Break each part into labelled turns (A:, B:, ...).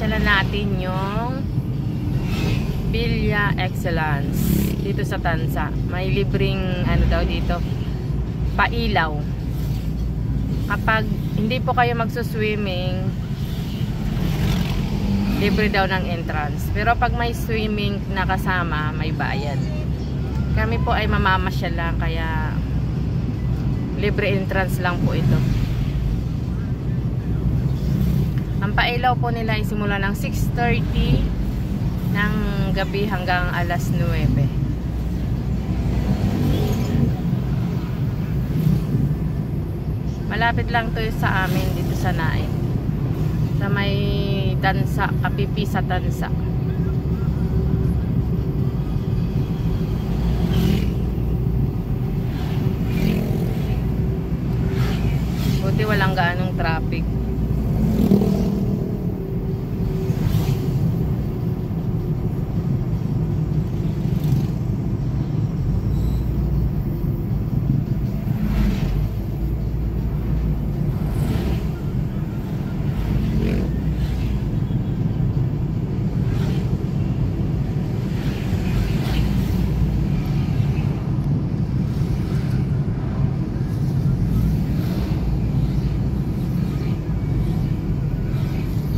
A: Papasyalan natin yung Villa Excellence dito sa Tansa. May libreng ano daw dito, pailaw. Kapag hindi po kayo magsuswimming, libre daw ng entrance. Pero pag may swimming na kasama, may bayad. Kami po ay mamamasyal lang, kaya libre entrance lang po ito. Ang pailaw po nila ay simula ng 6:30 ng gabi hanggang alas 9. Malapit lang to sa amin dito sa Naik. Sa may Tansa, Kapipi sa Tansa. Buti walang gaanong traffic.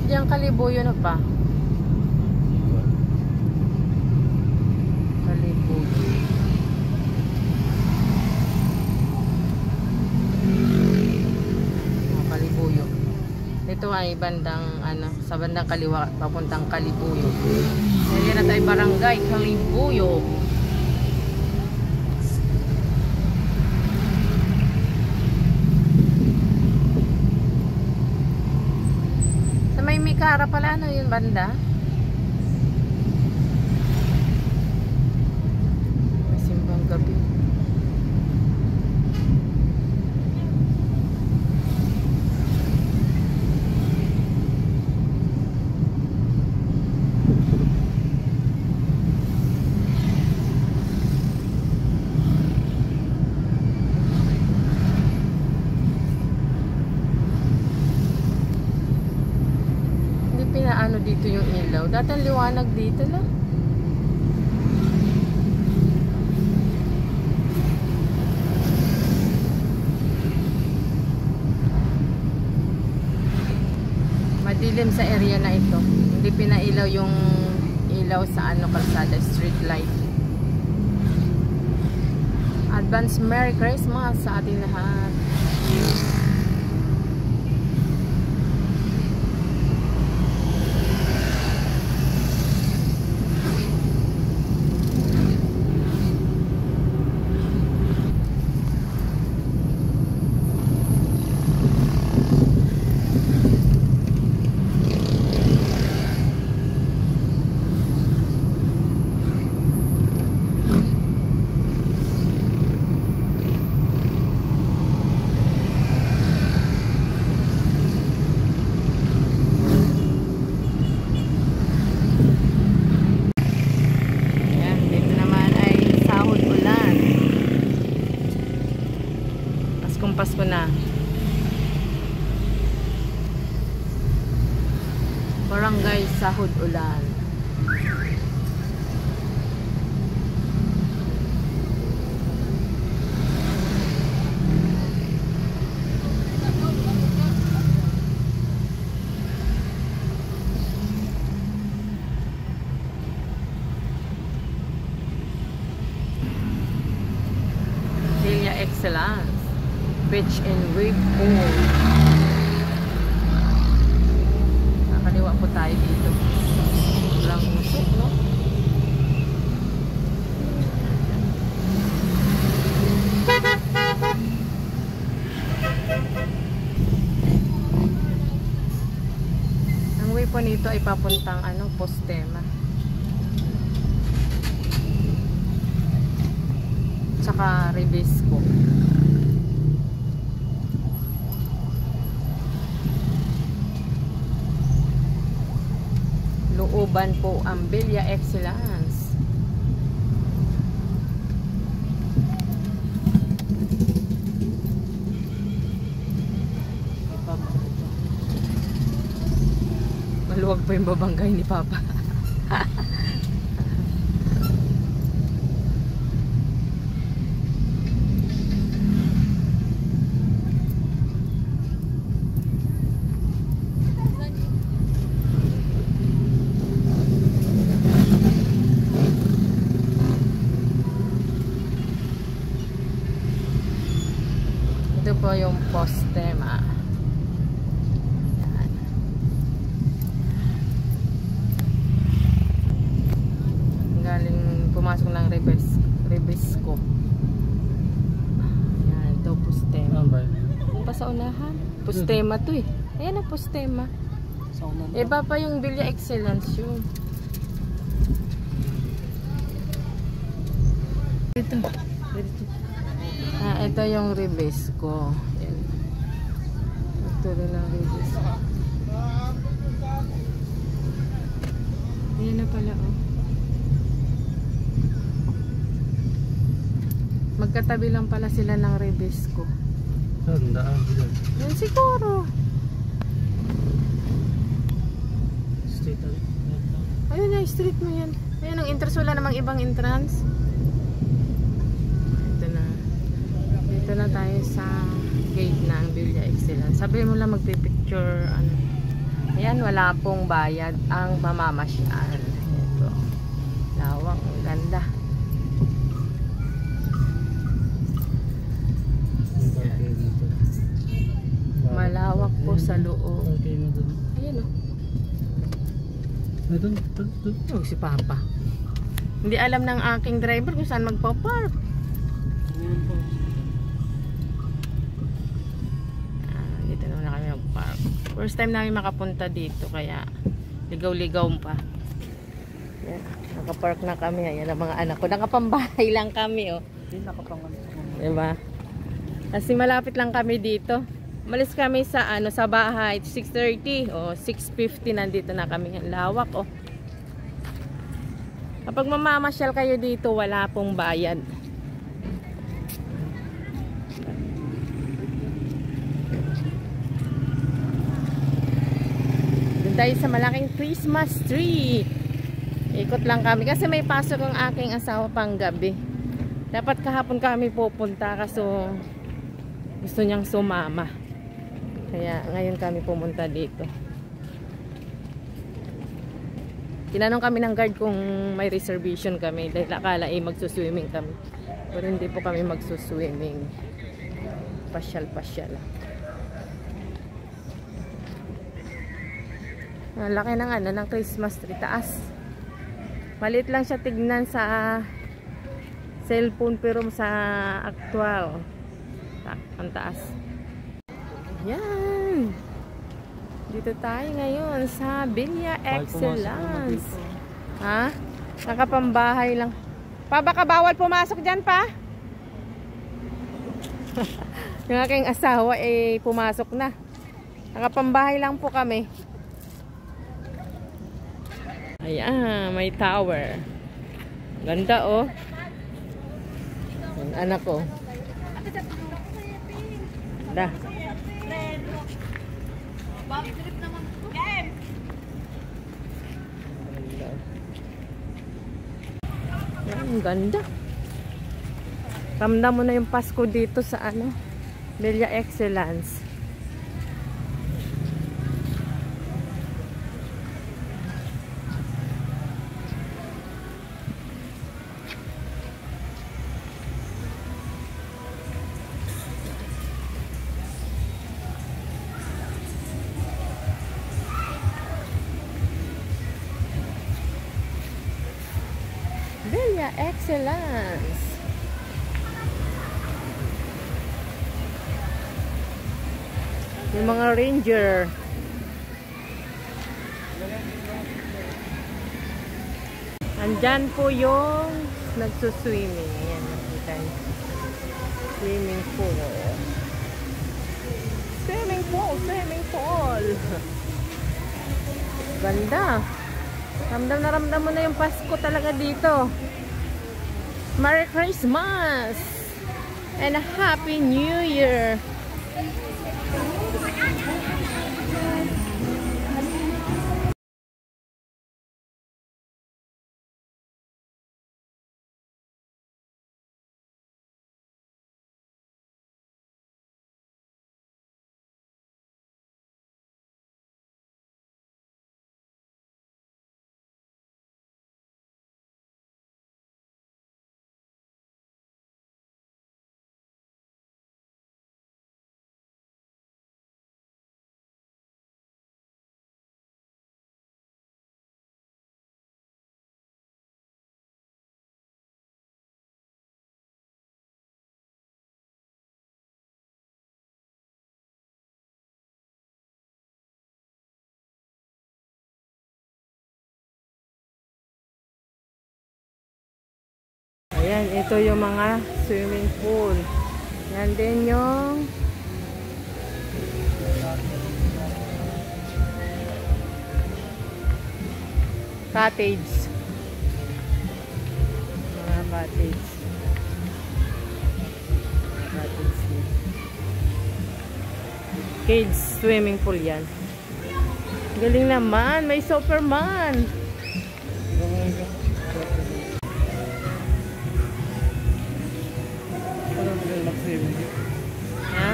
A: Diyan Kalibuyo na pa. Kalibuyo. Kalibuyo. Ito ay bandang ano, sa bandang kaliwa papuntang Kalibuyo. Ayan na tayo, barangay Kalibuyo. May Kara pala, ano yun banda? May simbang gabi. Pinaano dito yung ilaw. Dati ang liwanag dito lang. Madilim sa area na ito. Hindi pinailaw yung ilaw sa ano, kalsada, street light. Advance Merry Christmas sa ating lahat. Pasko na. Barangay Sahod Ulan. Villa Excellence Beach and Wave Pool. Nakaliwa po tayo dito. Walang usok, no? Ang way po nito ay papuntang ano, Postema. Tsaka Ribisco. Looban po ang Villa Excellence. Maluwag po yung babanggay ni Papa. Ito po yung Postema. Yan. Galing pumasok ng Rebesco. Yan, ito Postema. Yung pa sa unahan. Postema to eh. Ayan ang Postema. Iba pa yung Villa Excellence yun. Ito. Ito yung Rebesco. Yan. Ito rin ang Rebesco. Ayan na pala oh. Magkatabi lang pala sila ng Rebesco.
B: Sandaan dyan.
A: Yan siguro.
B: Street
A: Ayun na, street mo yan. Ayun ang entrance, wala namang ibang entrance. Ito na tayo sa gate ng Villa Excellence. Sabi mo lang magpipicture ano. Ayan, wala pong bayad ang mamamasyal. Ito. Lawak, ang ganda. Malawak po sa loob. Ayan o. Oh, si Papa. Hindi alam ng aking driver kung saan magpa-park. Dito na kami mag-park. First time namin makapunta dito kaya ligaw-ligaw pa. Yan. Nakapark na kami. Ayan ang mga anak ko. Nakapambahay lang kami oh. Diba? Kasi malapit lang kami dito. Malis kami sa sa bahay 6:30 o 6:50 nandito na kami. Ang lawak oh. Kapag mamamasyal kayo dito wala pong bayad. Doon tayo sa malaking Christmas tree. Ikot lang kami kasi may pasok ang aking asawa pang gabi. Dapat kahapon kami pupunta kaso gusto niyang sumama. Kaya ngayon kami pumunta dito. Tinanong kami ng guard kung may reservation kami dahil akala magsuswimming kami. Pero hindi po kami magsuswimming. Pasyal-pasyal. Ang laki ng ng Christmas tree. Taas. Maliit lang siya tignan sa cellphone pero sa actual. Ang taas. Yan. Dito tayo ngayon sa Villa Excellence. Ha? Nakapambahay lang. Pa, baka bawal pumasok dyan pa? Yung aking asawa pumasok na. Nakapambahay lang po kami. Ayan, may tower. Ganda oh. Yung anak ko. Dah. Ang ganda. Ramdam mo na yung Pasko dito sa Villa Excellence. Villa Excellence. Yung mga ranger. Andyan po yung nagsuswimming. Ayan, nakita nyo. Swimming pool. Swimming pool, swimming pool. Ganda. Ramdam na ramdam mo na yung Pasko talaga dito. Merry Christmas and a Happy New Year. Ayan, ito yung mga swimming pool. Yan din yung cottage. Mga cottage. Cottage. Cage swimming pool yan. Galing naman. May Superman. Ha?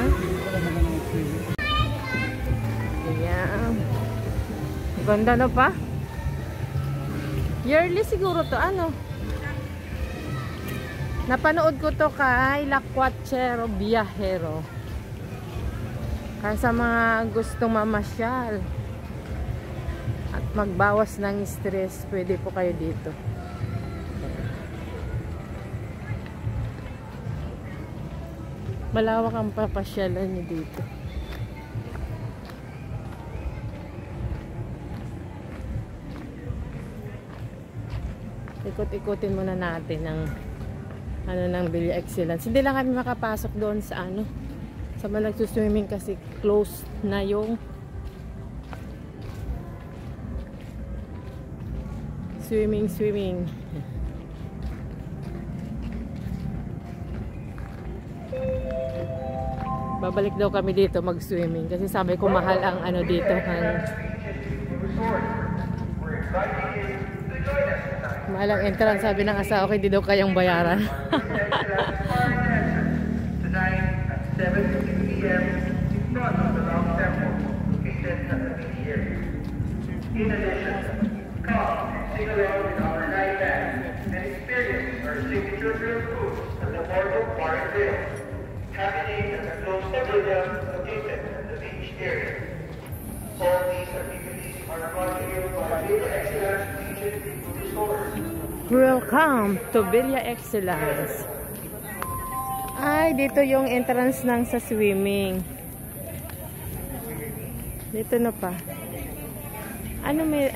A: Ayan. Ganda na pa. Yearly siguro to. Ano? Napanood ko to kay La Cuachero Viajero. Kaya sa mga gustong mamasyal at magbawas ng stress, pwede po kayo dito. Malawak ang papasyalan nyo dito. Ikot-ikutin muna natin ng ng Villa Excellence. Hindi lang kami makapasok doon sa sa mga nagsuswimming kasi close na yung swimming. Babalik daw kami dito mag-swimming kasi sabi ko mahal ang dito mahal ang entrance, sabi ng asawa ko hindi daw kayang bayaran.
C: In addition, come and sing along with our night band and experience our signature grilled food at the Boardwalk Bar and Grill, happening at the close to Villa located at the beach area. All these activities are brought to you by Villa Excellence Beaches Food Stores.
A: Welcome to Villa Excellence. Ay, dito yung entrance ng sa swimming. Dito na pa. Ano may...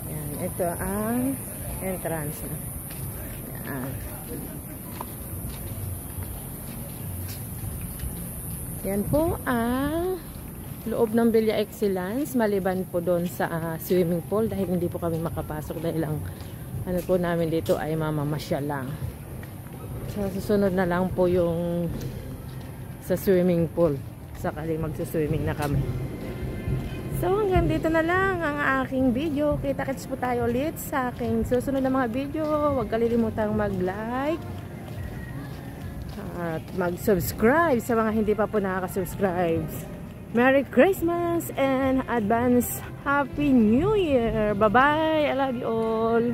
A: Yan, ito ang entrance na. Yan. Yan po ang loob ng Villa Excellence, maliban po doon sa swimming pool dahil hindi po kami makapasok dahil lang po namin dito ay mamamasyal lang. So susunod na lang po yung sa swimming pool sakali magsuswimming na kami. So hanggang dito na lang ang aking video. Kita-kits po tayo ulit sa aking susunod na mga video. Huwag kalilimutang mag-like at mag-subscribe sa mga hindi pa po nakaka-subscribe. Merry Christmas and advance Happy New Year. Bye-bye. I love you all.